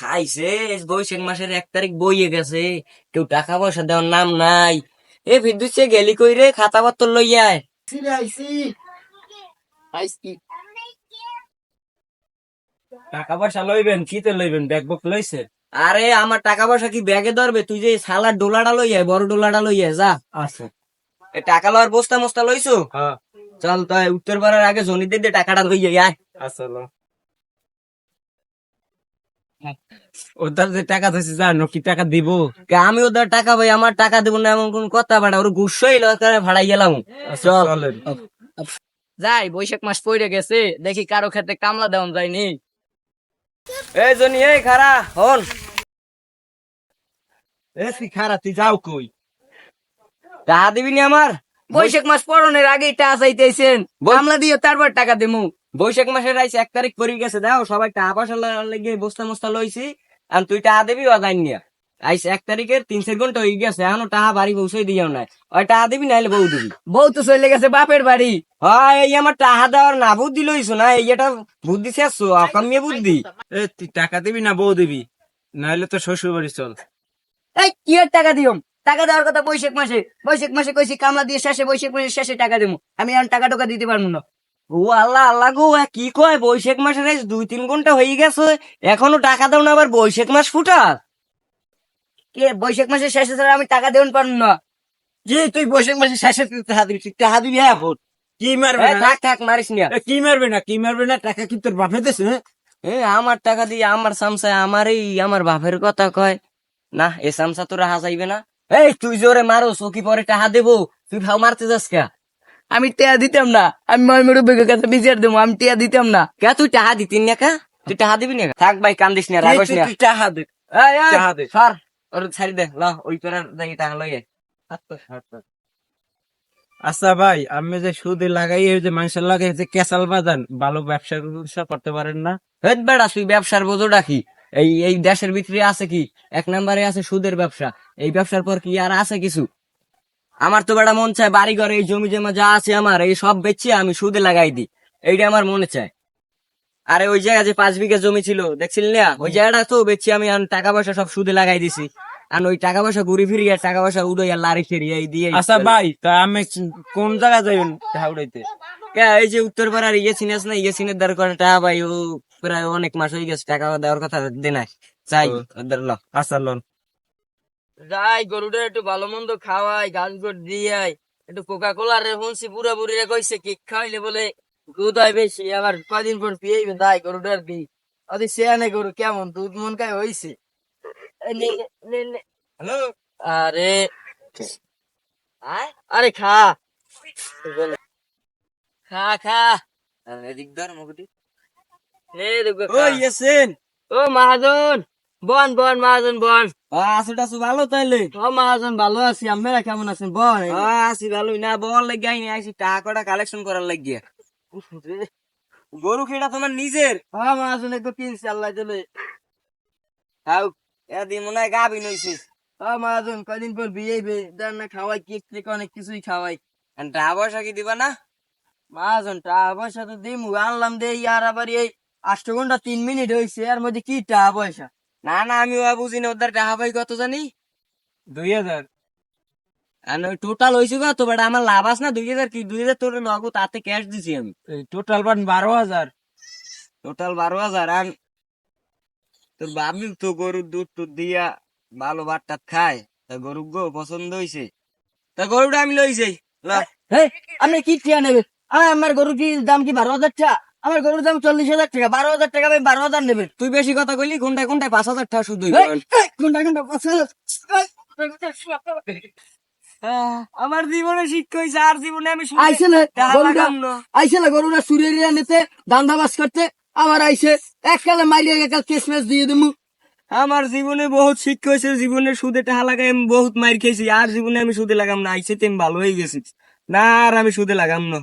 খাইছে। বৈশাখ মাসের 1 তারিখ বইয়ে গেছে, কেউ টাকা পয়সা দেওয়ার নাম নাই। এ বিদ্যুৎ গেলি কই রে, খাতা পত্র লইয়া আয়। টাকা পয়সা লইবেন, কিতে লইবেন? ব্যাগ বুক লইছে? আরে আমার টাকা পয়সা কি ব্যাগে ধরবে? তুই যে সালার ডোলাটা লইয়া আয়, বড় ডোলাটা লইয়া আয়, যা। আছে। এ টাকা লওয়ার বস্তা মস্তা লইছো? হ্যাঁ চল তাই উত্তর পাড়ার আগে জনিদের দিয়ে টাকাটা লইয়া আয়। আসলে ওদের যে টাকা ধরছে জানো কি টাকা দিব? কে আমি ওদের টাকা ভাই, আমার টাকা দেবো না এমন কোন কথা? বাড়া ওর গুসই ভাড়াই গেলাম। চল চলেন। যাই, বৈশাখ মাস পড়ে গেছে, দেখি কারো ক্ষেত্রে কামলা দেওয়া যায়নি। এই জনি, এই খারা হন। এ তুই খারা, তুই যাও কই? টাকা দিবি নি আমার? বৈশাখ মাস পড়নের আগেই টাকা চাইতেছেন, কামলা দিয়ে তারপর টাকা দেবো। বৈশাখ মাসের আইসে 1 তারিখ পরে গেছে, দাও সবাই টাকা পয়সা লেগে বস্তা মস্তা লইছি। আর তুই টাকা দিবি ও যাই নিয়া। আইসে 1 তারিখের 3-4 ঘন্টা হয়ে গেছে, এখনো টাকা বাড়ি পৌঁছে দিও নাই। ওই টাকা দিবি নাইলে বউ দিবি। বউ তো চলে গেছে বাপের বাড়ি। হয় এই আমার টাকা দেওয়ার না বুদ্ধি লইছো না, এই এটা বুদ্ধি শেষছো, অকামিয়ে বুদ্ধি। এ তুই টাকা দিবি না বউ দিবি? নাহলে তো শ্বশুর বাড়ি চল। এই কি এর টাকা দিও? টাকা দেওয়ার কথা বৈশাখ মাসে। বৈশাখ মাসে কইছি কামলা দিয়ে শেষে, বৈশাখ মাসের শেষে টাকা দেবো। আমি এখন টাকা টাকা দিতে পারবো না। ও আল্লাহ আল্লাহ গো, কি কয়? বৈশাখ মাসের 2-3 ঘন্টা হয়ে গেছে, এখনো টাকা দাও না, আবার বৈশাখ মাস ফুটা। কে বৈশাখ মাসের শেষে ছাড়া আমি টাকা দেবেন পারবো না। কি তুই বৈশাখ মাসে শেষে টাকা দিবি? তুই টাকা দিবি এখন? কি মারবে এই না? থাক থাক, মারিস না। কি মারবে না? কি মারবে না? টাকা কি তোর বাপে দেছে? আমার টাকা দিয়ে আমার সামসায় আমারই আমার বাপের কথা কয় না। এ সামসা তোরা হাসাইবে না। এই তুই জোরে মারো, চকি পরে টাকা দেবো, তুই ভাও মারতে যাস কে? আমি টিয়া দিতাম না, আমি ময়মুরু বেগের কাছে বিচার দেবো, আমি টিয়া দিতাম না। কে তুই টাকা দিতিন না? কা তুই টাকা দিবি না? থাক ভাই, কান্দিস না, রাগস না। তুই টাকা দে। এই, এই, টাকা দে। সর, ওর ছাড়ি দে, ল ওই পাড়ার যাই টাকা লইয়ে। আচ্ছা ভাই, আমি যে সুদে লাগাই, এই যে মানুষের লাগাই যে কেসাল বাজান, ভালো ব্যবসা করতে পারেন না? হেট বেড়া, তুই ব্যবসার বোঝো ডাকি? এই এই দেশের ভিতরে আছে কি? 1 নম্বরে আছে সুদের ব্যবসা। এই ব্যবসার পর কি আর আছে কিছু? আমার তো বেড়া মন চায় বাড়ি ঘরে এই জমি জমা যা আছে আমার, এই সব বেচে আমি সুদে লাগাই দিই। এইটা আমার মনে চায়। আরে ওই জায়গা যে 5 বিঘা জমি ছিল দেখছিল না, ওই জায়গাটা তো বেচছি আমি, এখন টাকা পয়সা সব সুদে লাগাই দিছি। আর ওই টাকা পয়সা ঘুরি ফিরি আর টাকা পয়সা উড়াই আর লারি ফেরি এই দিয়ে। আচ্ছা ভাই, তা আমি কোন জায়গা যাইবেন টাকা উড়াইতে? এই যে উত্তর পাড়ার ইয়ে চিনাস না, ইয়ে চিনের দ্বার করে টাকা ভাই, ও প্রায় অনেক মাস হয়ে গেছে টাকা দেওয়ার কথা দে নাই। চাই ওদের ল। আচ্ছা লোন। যাই গরুটার একটু ভালো মন্দ খাওয়াই, গাছ গোট দিয়ে একটু কোকা কোলা রে শুনছি বুড়া বুড়িরা কইছে কি খাইলে বলে দুধ হয় বেশি, আবার কয়দিন পর পিয়েইবে। তাই গরুটার দি অতি সেয়ানে গরু কেমন দুধ মন খায় হইছে। হ্যালো। আরে আরে খা, খা খা। এদিক ধর মুখটি। ওই ইয়াসিন। ও মহাজন, বন বন মহাজন বন। আসু টাসু ভালো তাইলে? ও মহাজন ভালো আছি, আপনারা কেমন আছেন? বল। আছি ভালোই না, বল লাগি আইনি আইছি টাকা কটা কালেকশন করার লাগিয়া। গরু খেটা তোমার নিজের? হ্যাঁ মহাজন, একটু কিনছি আল্লাহ চলে। তাও এদিন মনে হয় গাভিন হইছিস। হ্যাঁ মহাজন, কয়দিন পর বিয়ে দেন না, খাওয়াই কেক টেক অনেক কিছুই খাওয়াই। টাকা পয়সা কি দিবা না? মহাজন টাকা পয়সা তো দিমু, আনলাম দে আর আবার এই 8 ঘন্টা 3 মিনিট হয়েছে, এর মধ্যে কি টাকা পয়সা? না না, আমি বুঝি না, ওদের টাকা পাই কত জানি? 2000। টোটাল হয়েছে কত বেটা? আমার লাভ আছে না? 2000 কি 2000 তোর নগদ, তাতে ক্যাশ দিছি আমি। টোটাল পান 12,000। টোটাল 12,000। আর তোর ভাবি তো গরুর দুধ টুধ দিয়া ভালো ভাত টাত খায়, তা গরু গো পছন্দ হয়েছে, তা গরুটা আমি লই যাই। আপনি কি টিয়া নেবেন? আমার গরুর কি দাম কি 12,000 টাকা? আমার গরুর দাম 40,000 টাকা। 12,000 টাকা আমি 12,000 নেবেন? তুই বেশি কথা কইলি, ঘন্টায় ঘন্টায় 5,000 টাকা শুধু। ঘন্টায় ঘন্টায় 5,000? আমার জীবনে শিক্ষা হয়েছে, আর জীবনে আমি আইসে গরুরা সুরিয়া নিতে দান্দা বাস করতে, আবার আইসে এককালে মাইরিয়া একাল কেসমেস দিয়ে দেবো। আমার জীবনে বহুত শিক্ষা হয়েছে, জীবনে সুদে টাকা লাগাই আমি বহুত মাইর খেয়েছি, আর জীবনে আমি সুদে লাগাম না। আইসে তেম ভালো হয়ে গেছি, না আর আমি সুদে লাগাম না।